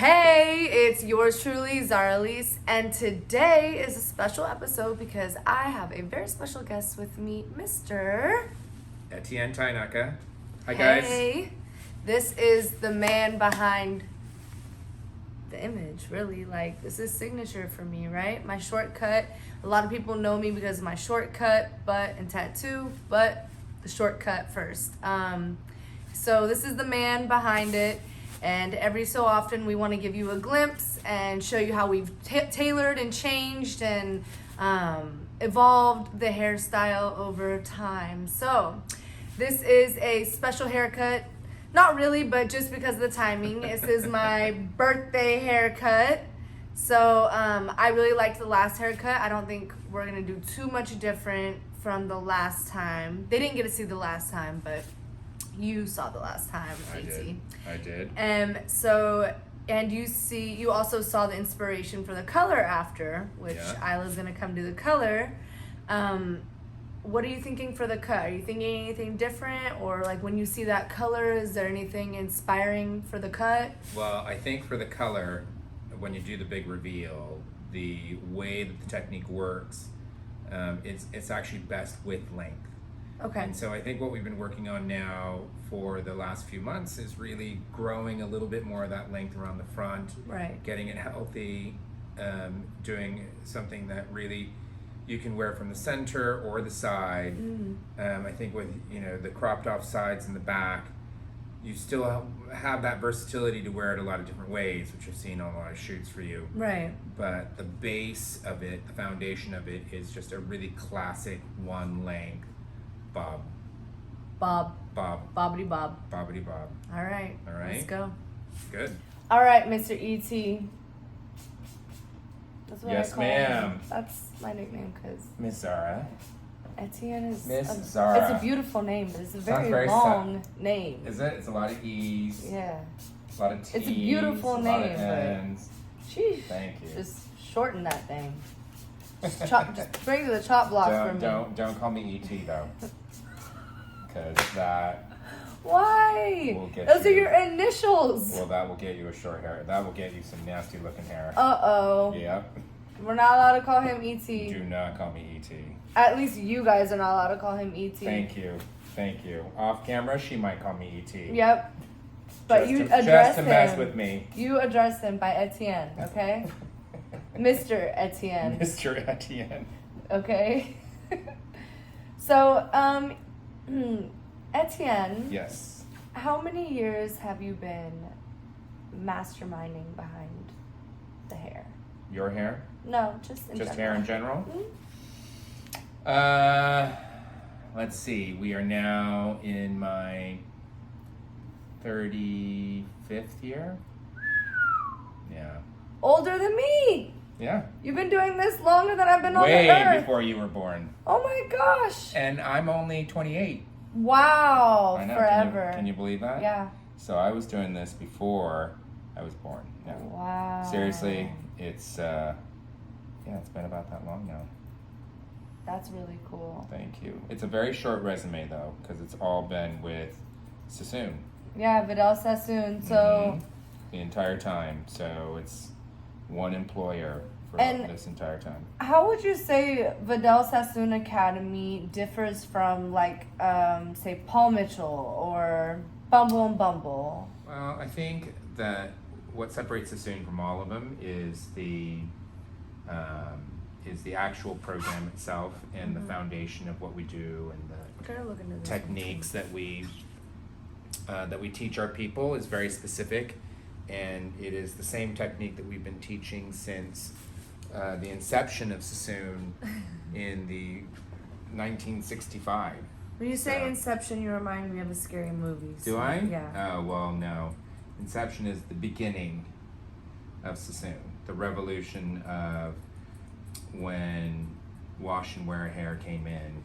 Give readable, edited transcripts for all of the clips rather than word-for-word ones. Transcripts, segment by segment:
Hey, it's yours truly, Zahra Elise, and today is a special episode because I have a very special guest with me, Mr. Etienne Tainaka. Hi, guys. Hey, this is the man behind the image, really. Like, this is signature for me, right? My shortcut. A lot of people know me because of my shortcut, butt, and tattoo, but the shortcut first. So this is the man behind it. And every so often, we want to give you a glimpse and show you how we've tailored and changed and evolved the hairstyle over time. So this is a special haircut. Not really, but just because of the timing. This is my birthday haircut. So I really liked the last haircut. I don't think we're going to do too much different from the last time. They didn't get to see the last time, but you saw the last time, I did. And you also saw the inspiration for the color after, which Isla's gonna come do the color. What are you thinking for the cut? Are you thinking anything different, or like when you see that color, is there anything inspiring for the cut? Well, I think for the color, when you do the big reveal, the way that the technique works, it's actually best with length. Okay. And so I think what we've been working on now for the last few months is really growing a little bit more of that length around the front, Right. getting it healthy, doing something that really you can wear from the center or the side. I think with the cropped off sides and the back, you still have that versatility to wear it a lot of different ways, which I've seen on a lot of shoots for you. Right. But the base of it, the foundation of it, is just a really classic one length bob. Bobbity bob. Bobbity bob. All right. All right. Let's go. Good. All right, Mr. E.T. That's what Yes, I call ma'am. him. That's my nickname because Miss Zahra. Etienne is Miss a, Zahra. It's a beautiful name, but it's a Sounds very very long name. Is it? It's a lot of E's. Yeah. A lot of T's. It's a beautiful a lot name, of but- N's. Sheesh. Thank you. Just shorten that thing. Just bring it to the chop block for me. Don't call me E.T. though. Because that Why? will get Those you- are your initials. Well, that will get you a short hair. That will get you some nasty looking hair. Uh-oh. Yep. We're not allowed to call him E.T. Do not call me E.T. At least you guys are not allowed to call him E.T. Thank you. Off camera, she might call me E.T. Yep. But Just you to, address just to him. mess with me. You address him by Etienne, okay? Mr. Etienne, Mr. Etienne. okay? So, Etienne, Yes. how many years have you been masterminding behind the hair? Your hair? No, just in Just general. hair in general? Let's see. We are now in my 35th year. Yeah. Older than me. Yeah. You've been doing this longer than I've been on the Way earth. before you were born. Oh my gosh. And I'm only 28. Wow. I know. Forever. Can you believe that? Yeah. So I was doing this before I was born. Yeah. Wow. Seriously, it's it's been about that long now. That's really cool. Thank you. It's a very short resume though, because it's all been with Sassoon. Yeah, Vidal Sassoon. So, Mhm. The entire time. So it's one employer for And- this entire time. how would you say Vidal Sassoon Academy differs from, like, say, Paul Mitchell or Bumble and Bumble? Well, I think that what separates Sassoon from all of them is the actual program itself and the foundation of what we do and the Try to look into this techniques that we teach our people is very specific, and it is the same technique that we've been teaching since the inception of Sassoon in the 1965. When you say So- Inception, you remind me of a scary movie. Do I? Yeah. Oh, well, no. Inception is the beginning of Sassoon, the revolution of when wash and wear hair came in,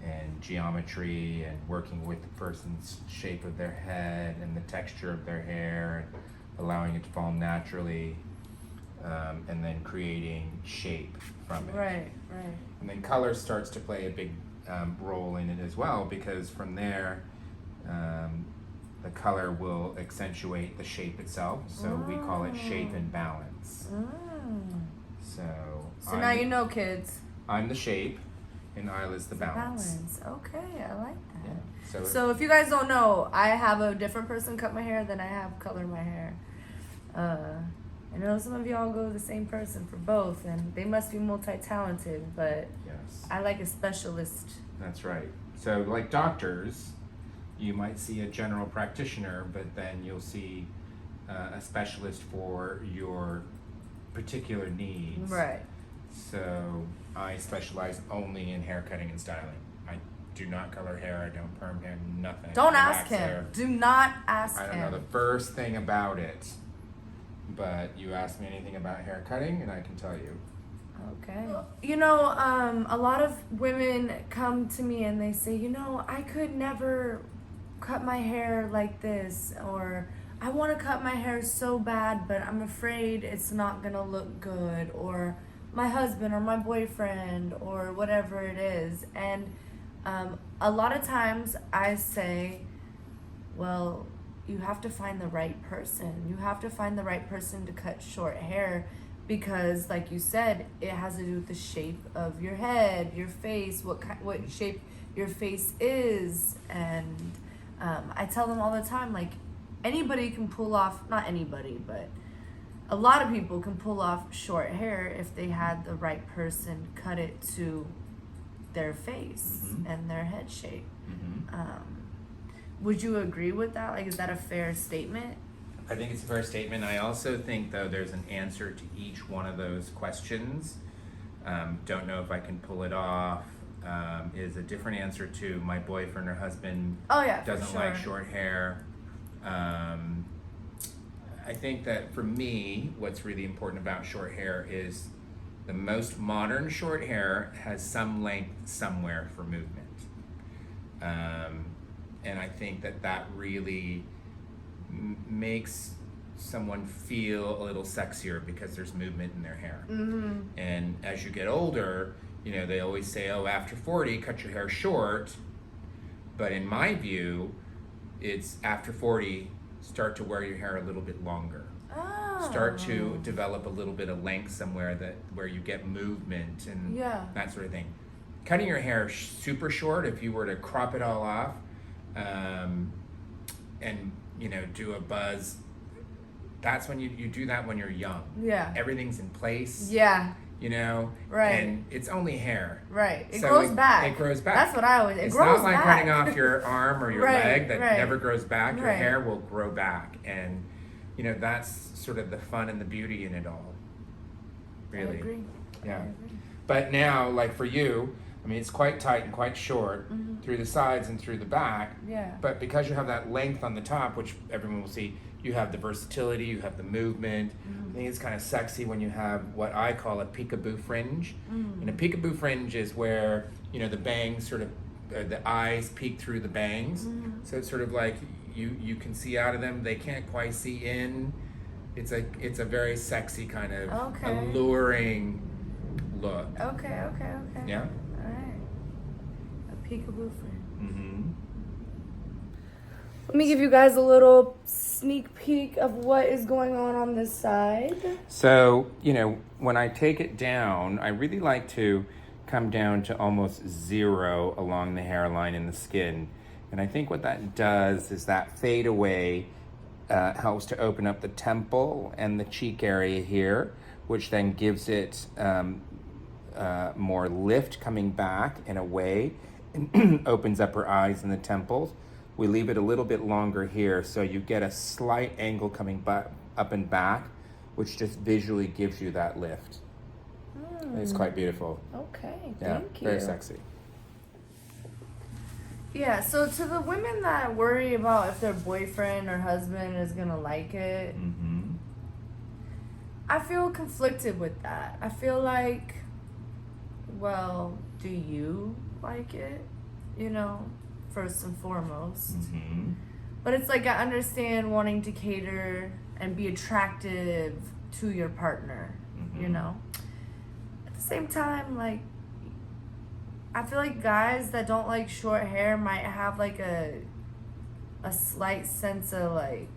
and geometry and working with the person's shape of their head and the texture of their hair and allowing it to fall naturally, and then creating shape from it. Right. And then color starts to play a big role in it as well, because from there the color will accentuate the shape itself. So we call it shape and balance. So now you know, kids. I'm the shape, and Isla's the balance. Okay, I like that. Yeah. So if you guys don't know, I have a different person cut my hair than I have color my hair. I know some of y'all go to the same person for both, and they must be multi-talented, but yes, I like a specialist. That's right. So like doctors, you might see a general practitioner, but then you'll see a specialist for your particular needs. Right. So I specialize only in hair cutting and styling. I do not color hair. I don't perm hair. Nothing. Don't ask him. Hair. Do not ask him. I don't know the first thing about it, but you ask me anything about hair cutting, and I can tell you. Okay. You know, a lot of women come to me and they say, you know, I could never cut my hair like this, or I want to cut my hair so bad, but I'm afraid it's not gonna look good, or my husband or my boyfriend or whatever it is. And a lot of times I say, well, you have to find the right person. You have to find the right person to cut short hair, because like you said, it has to do with the shape of your head, your face, what shape your face is. And I tell them all the time, like, anybody can pull off, not anybody, but a lot of people can pull off short hair if they had the right person cut it to their face and their head shape. Would you agree with that? Like, is that a fair statement? I think it's a fair statement. I also think, though, there's an answer to each one of those questions. Don't know if I can pull it off. Is a different answer to my boyfriend or husband doesn't like short hair. I think that for me, what's really important about short hair is the most modern short hair has some length somewhere for movement. And I think that really makes someone feel a little sexier because there's movement in their hair. And as you get older, you know, they always say, oh, after 40, cut your hair short. But in my view, it's after 40, start to wear your hair a little bit longer. Start to develop a little bit of length somewhere where you get movement and that sort of thing. Cutting your hair super short, if you were to crop it all off, and you know, do a buzz, that's when you do that when you're young. Everything's in place. You know, and it's only hair. It grows back. It grows back. That's what I always. It's grows not like back. cutting off your arm or your leg that never grows back. Your Right. hair will grow back, and you know, that's sort of the fun and the beauty in it all. Really. I agree. Yeah. I agree. But now, like for you, I mean, it's quite tight and quite short through the sides and through the back. But because you have that length on the top, which everyone will see, you have the versatility, you have the movement. I think it's kind of sexy when you have what I call a peekaboo fringe. And a peekaboo fringe is where, you know, the bangs sort of, the eyes peek through the bangs. So it's sort of like you can see out of them. They can't quite see in. It's a very sexy kind of alluring look. Okay. Yeah. All right. A peekaboo friend. Let me give you guys a little sneak peek of what is going on this side. So, you know, when I take it down, I really like to come down to almost zero along the hairline and the skin. And I think what that does is that fade away helps to open up the temple and the cheek area here, which then gives it more lift coming back and away, and opens up her eyes and the temples. We leave it a little bit longer here, so you get a slight angle coming up and back, which just visually gives you that lift. It's quite beautiful. Okay, Yeah, thank you. very sexy. Yeah, so to the women that worry about if their boyfriend or husband is gonna like it, I feel conflicted with that. I feel like, well, do you like it? You know, first and foremost. But it's like, I understand wanting to cater and be attractive to your partner, you know? At the same time, like, I feel like guys that don't like short hair might have like a a slight sense of like,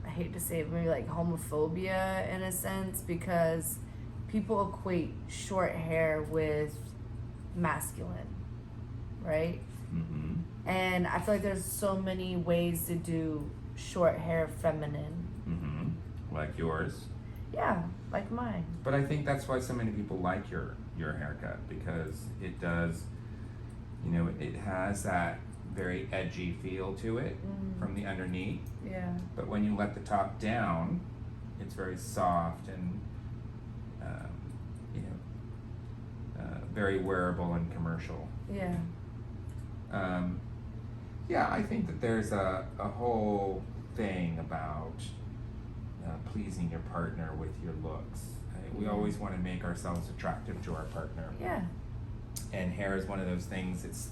I hate to say it, maybe like homophobia in a sense, because people equate short hair with masculine, right? Mm-hmm. And I feel like there's so many ways to do short hair feminine. Mm-hmm. Like yours. Yeah, like mine. But I think that's why so many people like your haircut, because it does, you know, it has that very edgy feel to it from the underneath. Yeah. But when you let the top down, it's very soft and, you know, very wearable and commercial. Yeah. Yeah, I think that there's a whole thing about pleasing your partner with your looks. We always want to make ourselves attractive to our partner. Yeah. And hair is one of those things.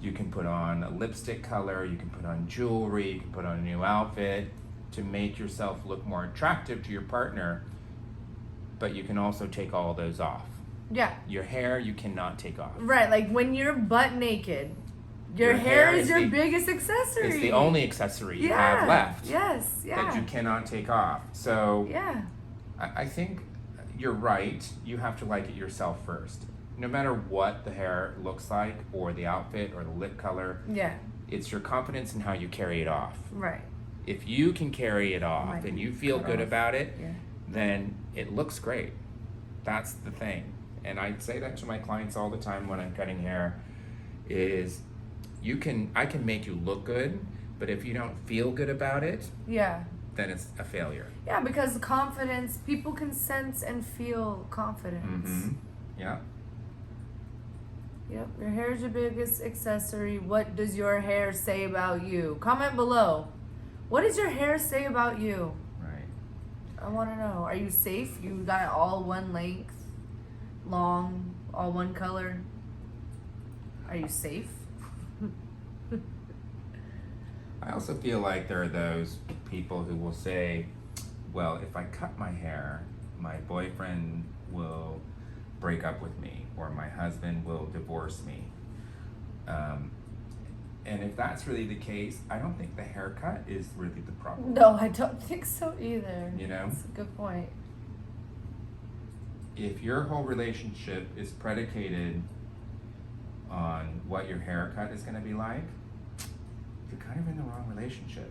You can put on a lipstick color, you can put on jewelry, you can put on a new outfit to make yourself look more attractive to your partner, but you can also take all those off. Yeah. Your hair you cannot take off. Right, like when you're butt naked, your hair is your biggest accessory. It's the only accessory you have left. Yes, yeah. That you cannot take off. So yeah. I think you're right. You have to like it yourself first. No matter what the hair looks like, or the outfit, or the lip color, yeah, it's your confidence in how you carry it off. Right. If you can carry it off and you feel good about it, then it looks great. That's the thing. And I say that to my clients all the time when I'm cutting hair, is I can make you look good, but if you don't feel good about it, yeah, then it's a failure. Yeah, because confidence, people can sense and feel confidence. Mm-hmm. Yeah. Yep, your hair is your biggest accessory. What does your hair say about you? Comment below. What does your hair say about you? Right. I want to know. Are you safe? You got it all one length, long, all one color? Are you safe? I also feel like there are those people who will say, well, if I cut my hair, my boyfriend will break up with me, or my husband will divorce me. And if that's really the case, I don't think the haircut is really the problem. No, I don't think so either. You know? That's a good point. If your whole relationship is predicated on what your haircut is going to be like, you're kind of in the wrong relationship.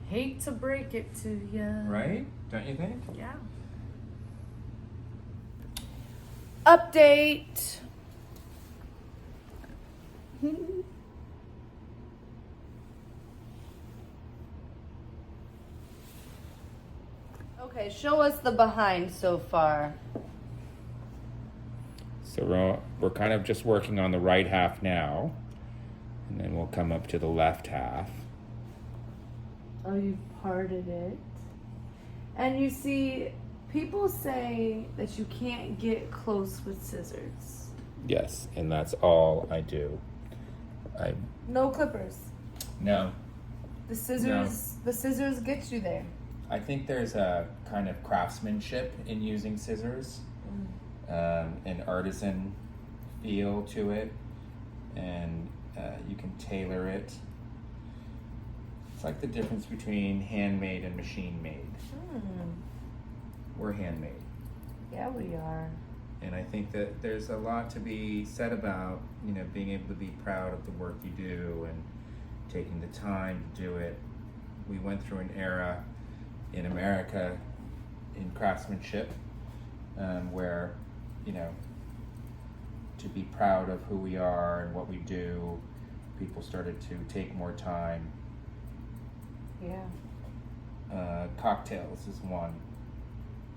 Hate to break it to you. Right? Don't you think? Yeah. Update. Okay, show us the behind so far. So we're kind of just working on the right half now, and then we'll come up to the left half. Oh, you've parted it. And you see, people say that you can't get close with scissors. Yes, and that's all I do. No clippers. No. The scissors get you there. I think there's a kind of craftsmanship in using scissors, an artisan feel to it, and you can tailor it. It's like the difference between handmade and machine-made. We're handmade. Yeah, we are. And I think that there's a lot to be said about, you know, being able to be proud of the work you do and taking the time to do it. We went through an era in America in craftsmanship where, you know, to be proud of who we are and what we do, people started to take more time. Yeah. Cocktails is one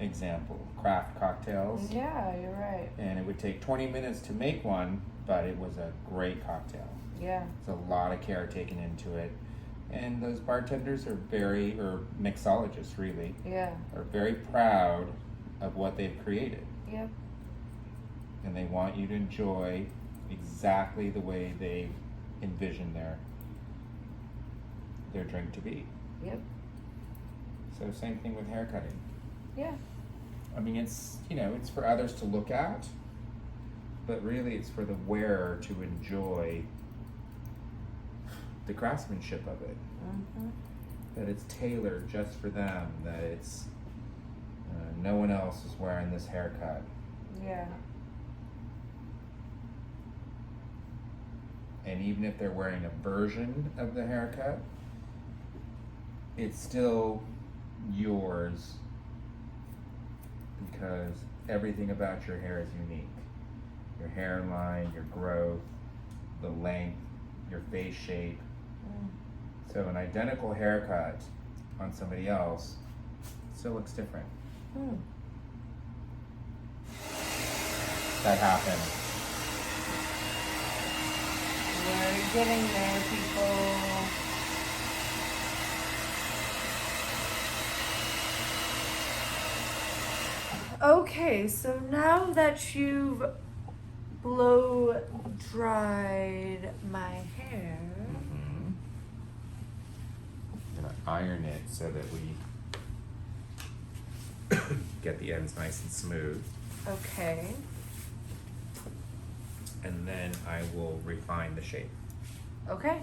example. Craft cocktails. Yeah, you're right. And it would take 20 minutes to make one, but it was a great cocktail. Yeah. There's a lot of care taken into it. And those bartenders are or mixologists really, are very proud of what they've created. Yep. And they want you to enjoy exactly the way they envision their drink to be. Yep. So same thing with hair cutting. Yeah. I mean, it's, you know, it's for others to look at, but really it's for the wearer to enjoy the craftsmanship of it. Mm-hmm. That it's tailored just for them. That it's no one else is wearing this haircut. Yeah. And even if they're wearing a version of the haircut, it's still yours because everything about your hair is unique. Your hairline, your growth, the length, your face shape. So an identical haircut on somebody else still looks different. That happened. We're getting there, people. Okay, so now that you've blow dried my hair, I'm gonna iron it so that we get the ends nice and smooth. okay. And then I will refine the shape. Okay.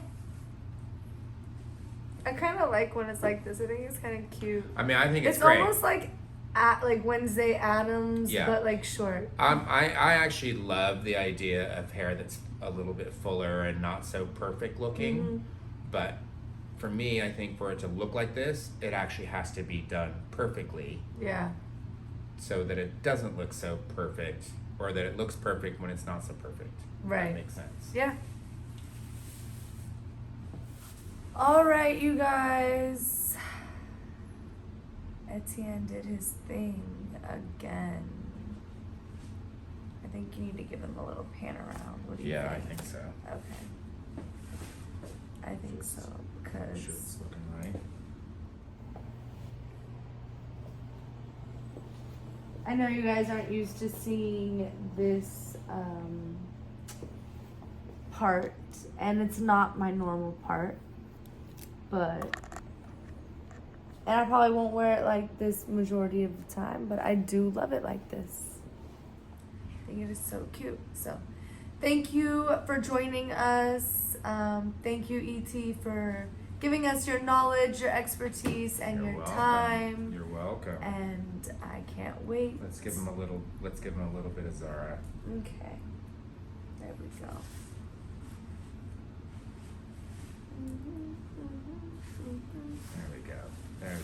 I kind of like when it's like this. I think it's kind of cute. I mean, I think it's It's great. almost like Wednesday Addams, Yeah. but like short. I actually love the idea of hair that's a little bit fuller and not so perfect looking. But for me, I think for it to look like this, it actually has to be done perfectly Yeah. so that it doesn't look so perfect, or that it looks perfect when it's not so perfect. Right. That makes sense. Yeah. All right, you guys. Etienne did his thing again. I think you need to give him a little pan around. What do you Yeah, I think? think so. Okay. I think so, Sure, it's because looking right. I know you guys aren't used to seeing this part, and it's not my normal part, and I probably won't wear it like this majority of the time, but I do love it like this. I think it is so cute. So thank you for joining us. Thank you, E.T., for giving us your knowledge, your expertise, and You're your welcome. time. You're welcome. And I can't wait. Let's give him a little bit of Zahra. Okay. There we go. There we go. There's